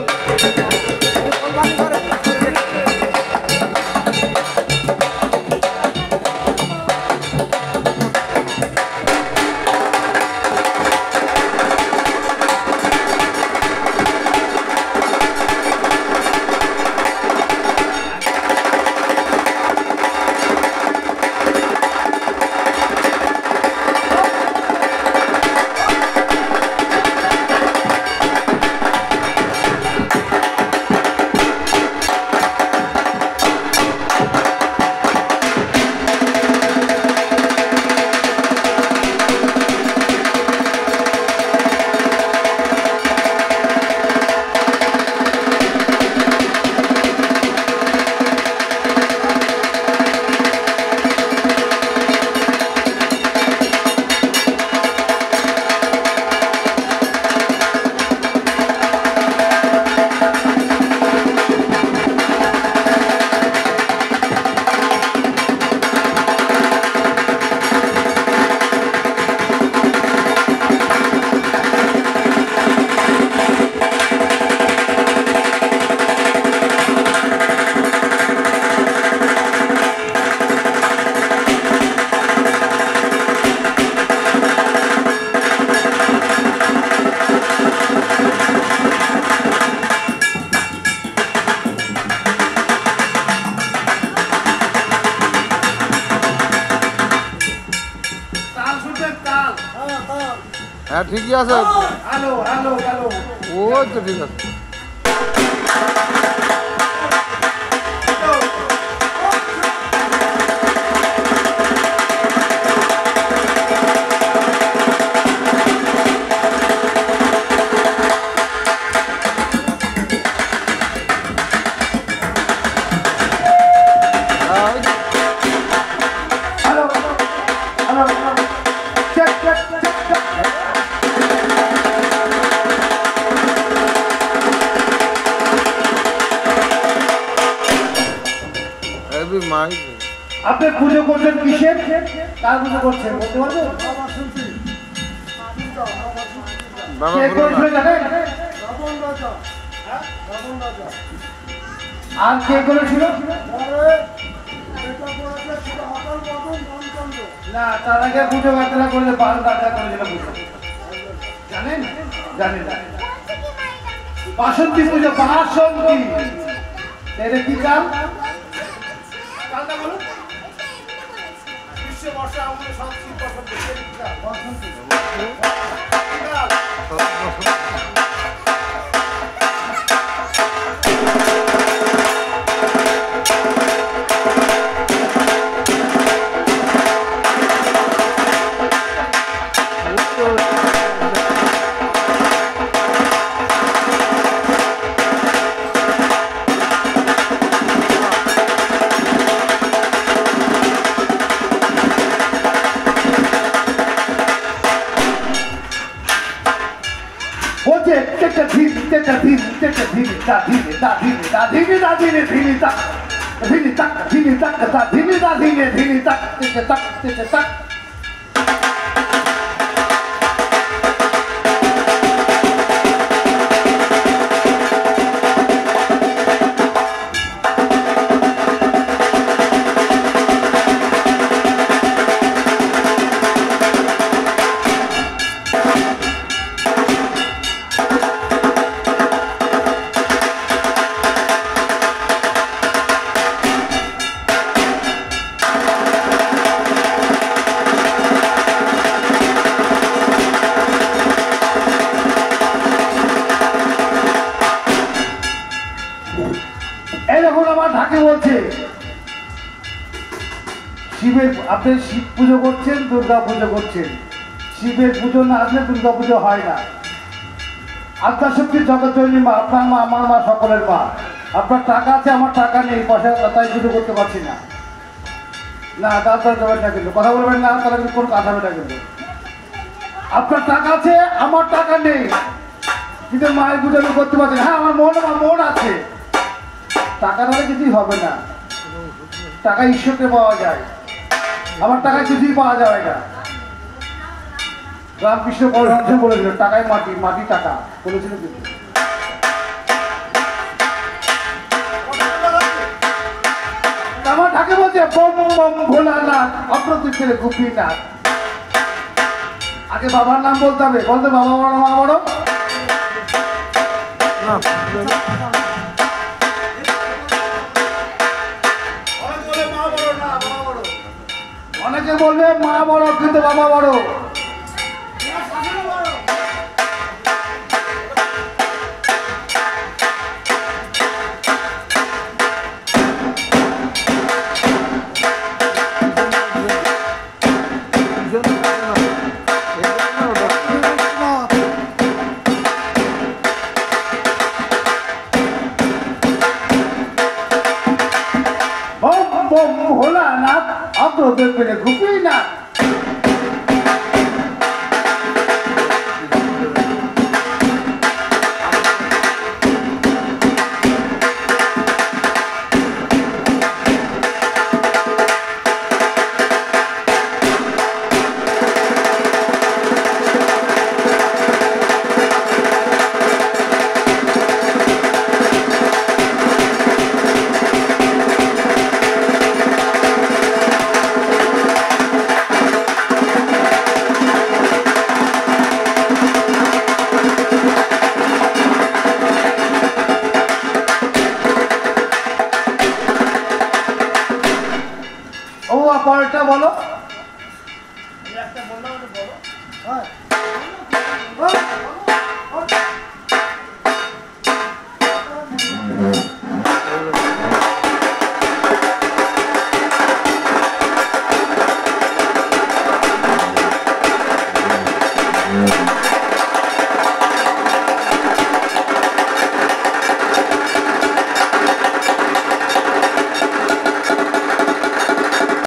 বল হ্যাঁ ঠিকই আছে হ্যালো হ্যালো হ্যালো ও তো ঠিক আছে আপনি পুজো করছেন কিসের কার পুজো করছেন বলতে পারবেন কে করেছিল জানেন আর কে করেছিল না তার আগে পুজো বার্তা করলে বাল দাদা করেছিল জানেন জানেন বাসন্তী পুজো বাসন্তী এর কি কাল কালটা বলুন বিশ্ব বর্ষা আমাদের সংস্কৃত বসন্ত শিবের আপনি শিব পুজো করছেন দুর্গা পুজো করছেন শিবের পুজো না আসলে দুর্গা পুজো হয় না আদ্যাশক্তির জগৎজননী মা আপনার মা আমার মা সকলের মা আপনার টাকা আছে আমার টাকা নেই পয়সা তাই পুজো করতে পারছি না না তাড়াতাড়ি দেবেন না কিন্তু কথা বলবেন না তাহলে কিন্তু কোনো কথা হবে না কিন্তু আপনার টাকা আছে আমার টাকা নেই কিন্তু মায়ের পুজো আমি করতে পারছি না হ্যাঁ আমার মন আছে টাকা তাহলে কিছুই হবে না টাকা ঈশ্বরকে পাওয়া যায় আমার টাকা কিছুই পাওয়া যাবে না রামকৃষ্ণ পরমহংস বলেছিল টাকায় মাটি মাটি টাকা বলেছিল কিন্তু যে বম বম ভোলানাথ অগ্রদূত ছেলে গোপীনাথ। আগে বাবার নাম বলতে হবে, বলতে বাবা বড় মা বড়। অনেকে বলবে মা বড় কিন্তু বাবা বড়। বম বম ভোলানাথ অগ্রদূত ছেলে গোপীনাথ। ও পরেরটা বলো।